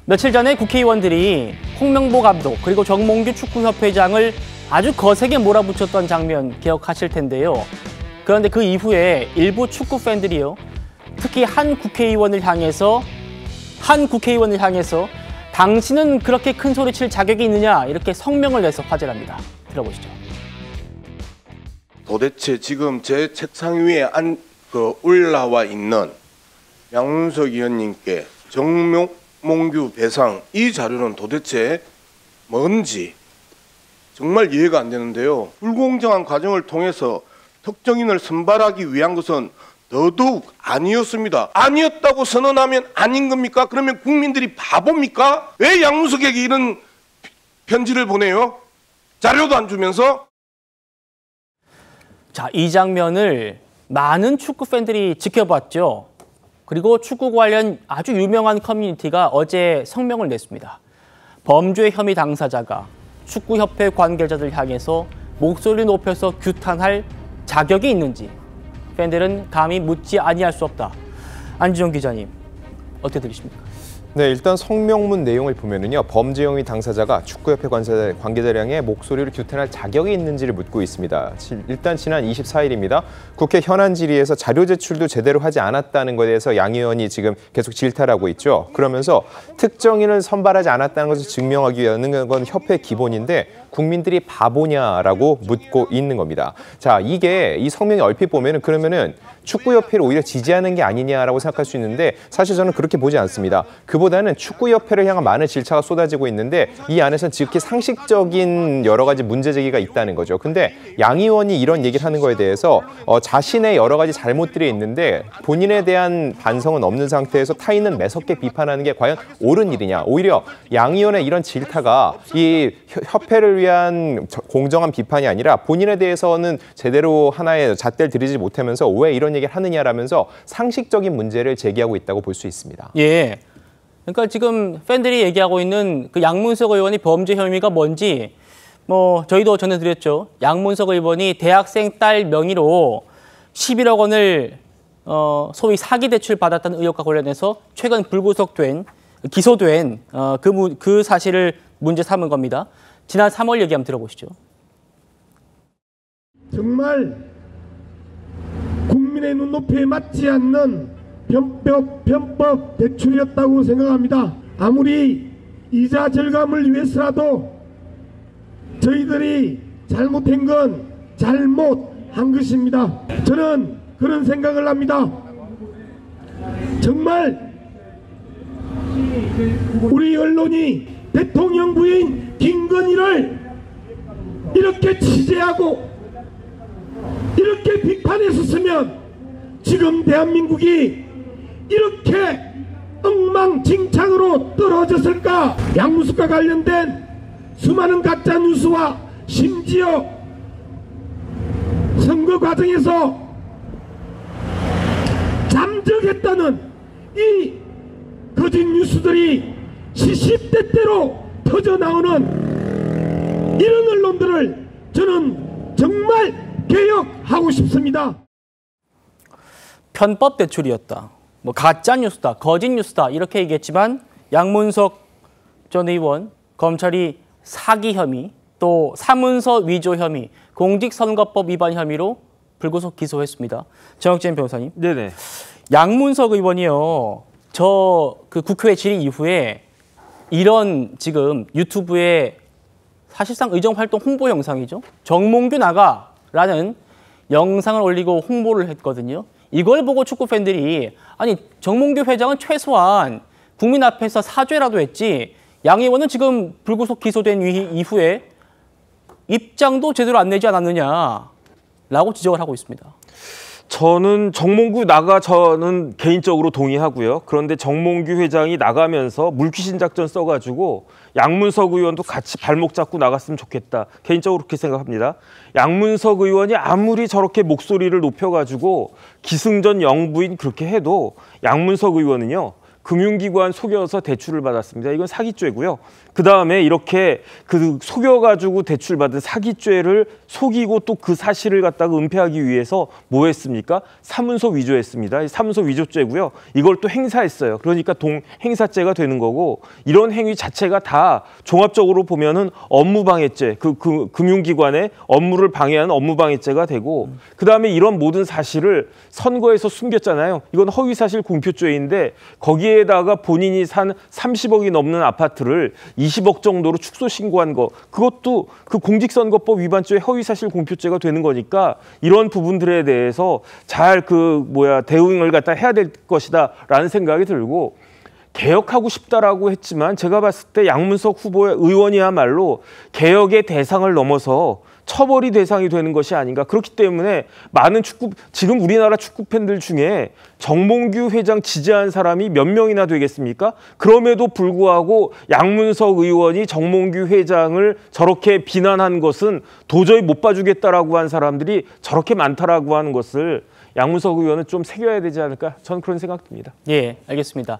며칠 전에 국회의원들이 홍명보 감독 그리고 정몽규 축구협회장을 아주 거세게 몰아붙였던 장면 기억하실 텐데요. 그런데 그 이후에 일부 축구 팬들이요, 특히 한 국회의원을 향해서 당신은 그렇게 큰 소리 칠 자격이 있느냐 이렇게 성명을 내서 화제를 합니다. 들어보시죠. 도대체 지금 제 책상 위에 올라와 있는 양문석 의원님께 정몽규 배상 이 자료는 도대체 뭔지 정말 이해가 안 되는데요. 불공정한 과정을 통해서 특정인을 선발하기 위한 것은 더더욱 아니었습니다. 아니었다고 선언하면 아닌 겁니까? 그러면 국민들이 바보입니까? 왜 양문석에게 이런 편지를 보내요? 자료도 안 주면서? 자, 이 장면을 많은 축구 팬들이 지켜봤죠. 그리고 축구 관련 아주 유명한 커뮤니티가 어제 성명을 냈습니다. 범죄 혐의 당사자가 축구협회 관계자들 향해서 목소리를 높여서 규탄할 자격이 있는지 팬들은 감히 묻지 아니할 수 없다. 안지용 기자님, 어떻게 들으십니까? 네, 일단 성명문 내용을 보면은요, 범죄 혐의 당사자가 축구협회 관계자를 향해 목소리를 규탄할 자격이 있는지를 묻고 있습니다. 일단 지난 24일입니다. 국회 현안 질의에서 자료 제출도 제대로 하지 않았다는 것에 대해서 양 의원이 지금 계속 질타를 하고 있죠. 그러면서 특정인을 선발하지 않았다는 것을 증명하기 위한 건 협회 기본인데 국민들이 바보냐라고 묻고 있는 겁니다. 자, 이 성명이 얼핏 보면은 그러면은 축구협회를 오히려 지지하는 게 아니냐라고 생각할 수 있는데 사실 저는 그렇게 보지 않습니다. 그보다는 축구협회를 향한 많은 질차가 쏟아지고 있는데 이 안에서는 지극히 상식적인 여러 가지 문제 제기가 있다는 거죠. 근데 양 의원이 이런 얘기를 하는 거에 대해서 자신의 여러 가지 잘못들이 있는데 본인에 대한 반성은 없는 상태에서 타인은 매섭게 비판하는 게 과연 옳은 일이냐. 오히려 양 의원의 이런 질타가 이 협회를 위한 공정한 비판이 아니라 본인에 대해서는 제대로 하나의 잣대를 들이지 못하면서 왜 이런 얘기를 하느냐라면서 상식적인 문제를 제기하고 있다고 볼 수 있습니다. 예. 그러니까 지금 팬들이 얘기하고 있는 그 양문석 의원이 범죄 혐의가 뭔지 저희도 전해드렸죠. 양문석 의원이 대학생 딸 명의로 11억 원을 소위 사기 대출 받았다는 의혹과 관련해서 최근 기소된 그 사실을 문제 삼은 겁니다. 지난 3월 얘기 한번 들어보시죠. 정말 국민의 눈높이에 맞지 않는 편법 대출이었다고 생각합니다. 아무리 이자 절감을 위해서라도 저희들이 잘못한 건 잘못한 것입니다. 저는 그런 생각을 합니다. 정말 우리 언론이 대통령 부인 김건희를 이렇게 취재하고 이렇게 비판했었으면 지금 대한민국이 이렇게 엉망진창으로 떨어졌을까? 양문석과 관련된 수많은 가짜 뉴스와 심지어 선거 과정에서 잠적했다는 이 거짓 뉴스들이 시시때때로 터져나오는 이런 언론들을 저는 정말 개혁하고 싶습니다. 편법 대출이었다. 가짜 뉴스다, 거짓 뉴스다 이렇게 얘기했지만 양문석 전 의원 검찰이 사기 혐의, 또 사문서 위조 혐의, 공직선거법 위반 혐의로 불구속 기소했습니다. 정혁진 변호사님. 네네. 양문석 의원이요, 그 국회 질의 이후에 이런 지금 유튜브에 사실상 의정활동 홍보 영상이죠. 정몽규 나가라는 영상을 올리고 홍보를 했거든요. 이걸 보고 축구 팬들이 아니 정몽규 회장은 최소한 국민 앞에서 사죄라도 했지 양 의원은 지금 불구속 기소된 이후에 입장도 제대로 안 내지 않았느냐라고 지적을 하고 있습니다. 저는 정몽규 저는 개인적으로 동의하고요. 그런데 정몽규 회장이 나가면서 물귀신 작전 써가지고 양문석 의원도 같이 발목 잡고 나갔으면 좋겠다. 개인적으로 그렇게 생각합니다. 양문석 의원이 아무리 저렇게 목소리를 높여가지고 기승전 영부인 그렇게 해도 양문석 의원은요. 금융기관 속여서 대출을 받았습니다. 이건 사기죄고요. 그 다음에 이렇게 그 속여가지고 대출받은 사기죄를 속이고 또 그 사실을 갖다가 은폐하기 위해서 뭐 했습니까? 사문서 위조했습니다. 사문서 위조죄고요. 이걸 또 행사했어요. 그러니까 동행사죄가 되는 거고 이런 행위 자체가 다 종합적으로 보면은 업무방해죄, 그 금융기관의 업무를 방해하는 업무방해죄가 되고 그 다음에 이런 모든 사실을 선거에서 숨겼잖아요. 이건 허위사실 공표죄인데 거기에다가 본인이 산 30억이 넘는 아파트를 20억 정도로 축소 신고한 거 그것도 그 공직선거법 위반죄의 허위사실 공표죄가 되는 거니까 이런 부분들에 대해서 잘 대응을 갖다 해야 될 것이다라는 생각이 들고 개혁하고 싶다라고 했지만 제가 봤을 때 양문석 후보의 의원이야말로 개혁의 대상을 넘어서 처벌이 대상이 되는 것이 아닌가. 그렇기 때문에 많은 지금 우리나라 축구 팬들 중에 정몽규 회장 지지한 사람이 몇 명이나 되겠습니까? 그럼에도 불구하고 양문석 의원이 정몽규 회장을 저렇게 비난한 것은 도저히 못 봐주겠다라고 한 사람들이 저렇게 많다라고 하는 것을 양문석 의원은 좀 새겨야 되지 않을까? 저는 그런 생각 듭니다. 예, 알겠습니다.